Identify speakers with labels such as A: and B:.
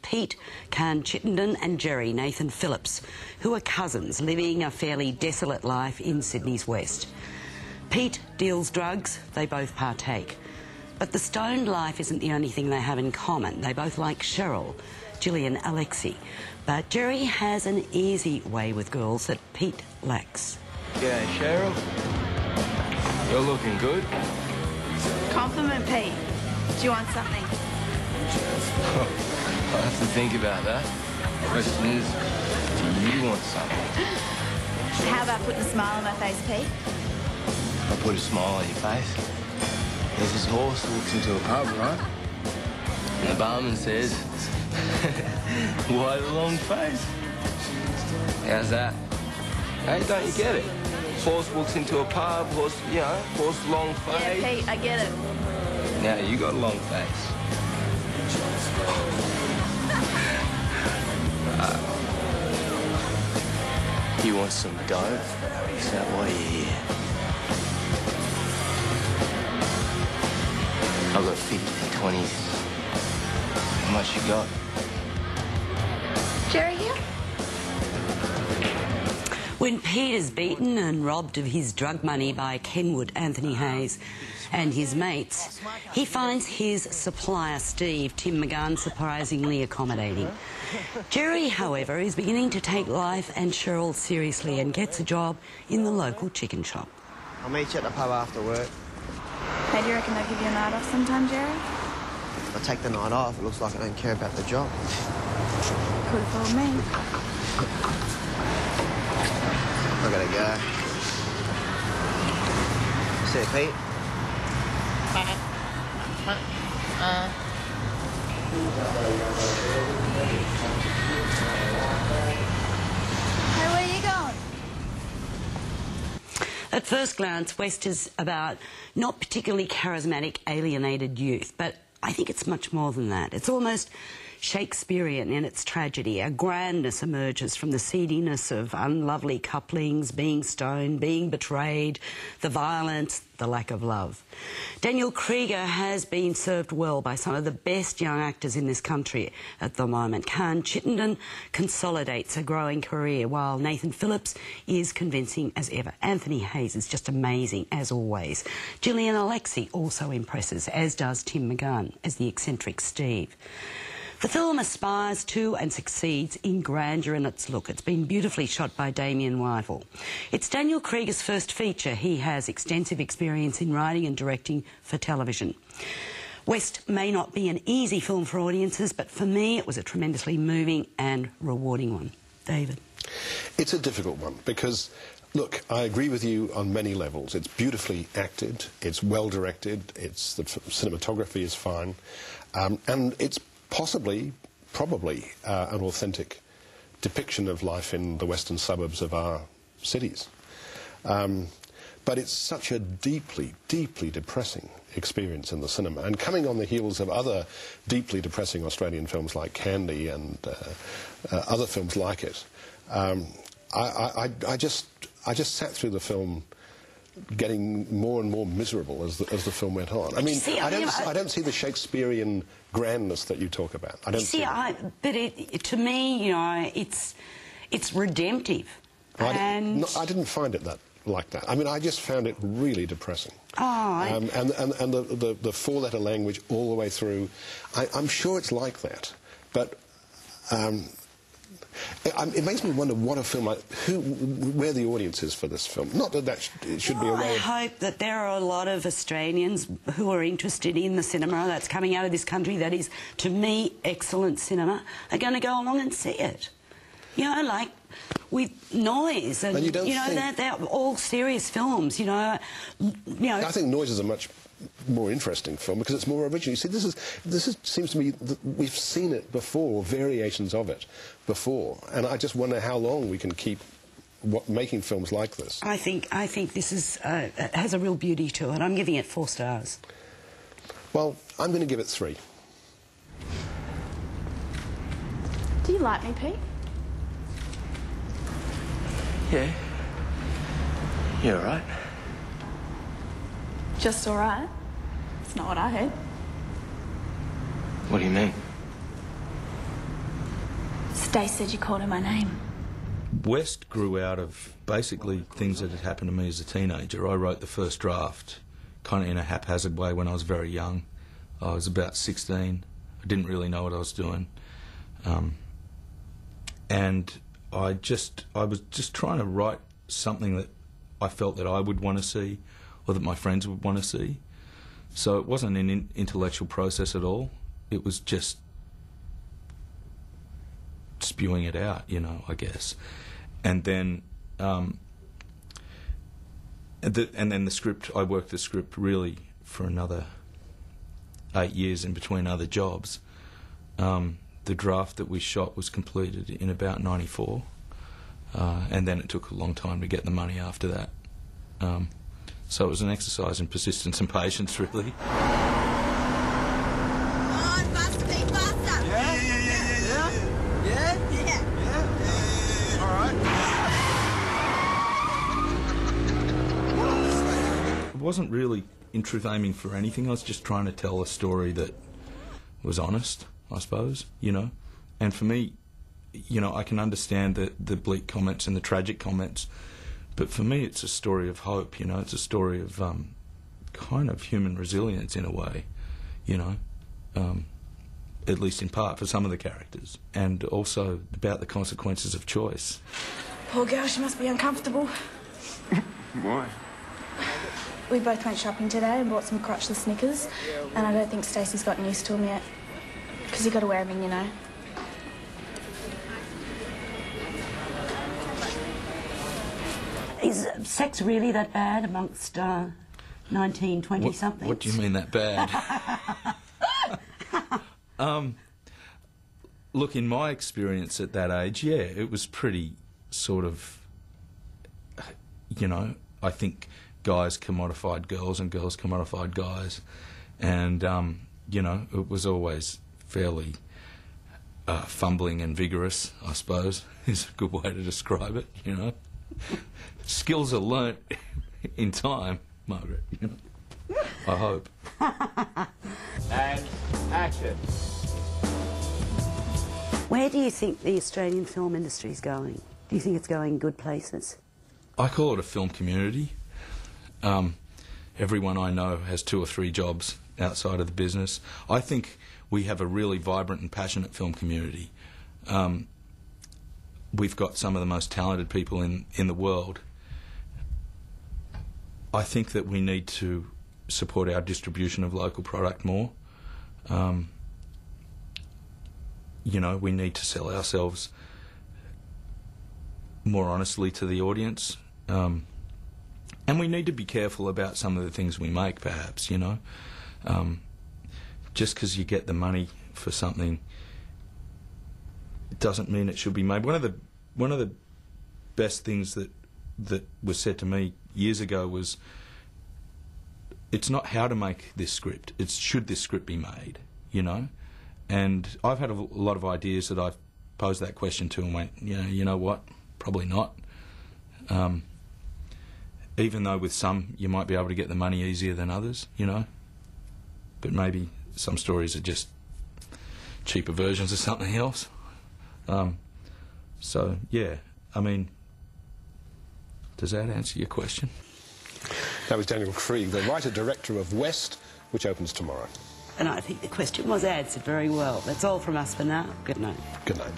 A: Pete, Khan Chittenden and Jerry, Nathan Phillips, who are cousins living a fairly desolate life in Sydney's west. Pete deals drugs, they both partake. But the stoned life isn't the only thing they have in common. They both like Cheryl, Gillian Alexy. But Jerry has an easy way with girls that Pete lacks.
B: Yeah, Cheryl. You're looking good.
C: Compliment, Pete. Do you want something?
B: I'll have to think about that. The question is, do you want something?
C: How about putting a smile on my face, Pete?
B: I'll put a smile on your face. There's this horse who walks into a pub, right? And the barman says, why the long face? How's that? Hey, don't you get it? Horse walks into a pub, horse, you know, horse long face.
C: Yeah, Pete, I get it.
B: Now, you got a long face. You want some dough? Is that why you're here? I've got 50, 20s. How much you got?
C: Jerry here?
A: When Pete is beaten and robbed of his drug money by Kenwood, Anthony Hayes, and his mates, he finds his supplier, Steve, Tim McCunn, surprisingly accommodating. Jerry, however, is beginning to take life and Cheryl seriously and gets a job in the local chicken shop.
D: I'll meet you at the pub after work.
C: Hey, do you reckon they'll give you a night off sometime, Jerry?
D: If I take the night off, it looks like I don't care about the job.
C: Could have fooled me.
D: I gotta go. See you, Pete.
C: Hey, where are you going?
A: At first glance, West is about not particularly charismatic, alienated youth, but I think it's much more than that. It's almost Shakespearean in its tragedy. A grandness emerges from the seediness of unlovely couplings, being stoned, being betrayed, the violence, the lack of love. Daniel Krige has been served well by some of the best young actors in this country at the moment. Khan Chittenden consolidates a growing career, while Nathan Phillips is convincing as ever. Anthony Hayes is just amazing, as always. Gillian Alexy also impresses, as does Tim McCunn as the eccentric Steve. The film aspires to and succeeds in grandeur in its look. It's been beautifully shot by Damien Whitehall. It's Daniel Krige's first feature. He has extensive experience in writing and directing for television. West may not be an easy film for audiences, but for me it was a tremendously moving and rewarding one. David?
E: It's a difficult one because, look, I agree with you on many levels. It's beautifully acted, it's well directed, the cinematography is fine, and it's probably an authentic depiction of life in the western suburbs of our cities. But it's such a deeply, deeply depressing experience in the cinema. And coming on the heels of other deeply depressing Australian films like Candy and other films like it, I just sat through the film getting more and more miserable as the film went on. I mean, I don't see the Shakespearean grandness that you talk about. I don't see it.
A: But to me, you know, it's redemptive.
E: I didn't find it like that. I mean, I just found it really depressing. And the four-letter language all the way through. I'm sure it's like that, but. It makes me wonder what a film like where the audience is for this film. Not that it should be a way.
A: I hope that there are a lot of Australians who are interested in the cinema that's coming out of this country that is, to me, excellent cinema, are going to go along and see it. You know, like with Noise, and you know, they're all serious films. You know. I think
E: Noise is a much more interesting film because it's more original. You see, this seems to me that we've seen it before, variations of it before, and I just wonder how long we can keep making films like this.
A: I think this is has a real beauty to it. I'm giving it 4 stars.
E: Well, I'm going to give it 3.
C: Do you like me, Pete?
B: Yeah. You're all right.
C: Just all right? It's not what I heard.
B: What do you mean?
C: Stace said you called her my name.
F: West grew out of basically things that had happened to me as a teenager. I wrote the first draft kind of in a haphazard way when I was very young. I was about 16. I didn't really know what I was doing. And I was just trying to write something that I felt that I would want to see or that my friends would want to see. So it wasn't an intellectual process at all. It was just spewing it out, you know, I guess. And then the script, I worked the script really for another 8 years in between other jobs. The draft that we shot was completed in about 94, and then it took a long time to get the money after that. So it was an exercise in persistence and patience, really. I wasn't really in truth aiming for anything. I was just trying to tell a story that was honest, I suppose, you know. And for me, you know, I can understand the bleak comments and the tragic comments, but for me it's a story of hope, you know. It's a story of kind of human resilience in a way, you know, at least in part for some of the characters, and also about the consequences of choice.
C: Poor girl, she must be uncomfortable.
B: Why?
C: We both went shopping today and bought some crotchless Snickers, and I don't think Stacey's gotten used to them yet. Because you got to wear them in, you know.
A: Is sex really that bad amongst 19, 20-somethings?
F: What do you mean that bad? Look, in my experience at that age, yeah, it was pretty sort of, you know, I think guys commodified girls and girls commodified guys, and you know, it was always fairly fumbling and vigorous, I suppose, is a good way to describe it, you know. Skills are learnt in time, Margaret, you know. I hope.
B: And action.
A: Where do you think the Australian film industry is going? Do you think it's going good places?
F: I call it a film community. Everyone I know has 2 or 3 jobs outside of the business. I think we have a really vibrant and passionate film community. We've got some of the most talented people in the world. I think that we need to support our distribution of local product more. You know, we need to sell ourselves more honestly to the audience. And we need to be careful about some of the things we make, perhaps, you know. Just because you get the money for something doesn't mean it should be made. One of the best things that was said to me years ago was, it's not how to make this script, it's should this script be made, you know. And I've had a lot of ideas that I've posed that question to and went, you know what, probably not. Even though with some you might be able to get the money easier than others, you know. But maybe some stories are just cheaper versions of something else. So, yeah, I mean, does that answer your question?
E: That was Daniel Krige, the writer-director of West, which opens tomorrow.
A: And I think the question was answered very well. That's all from us for now. Good night.
E: Good night.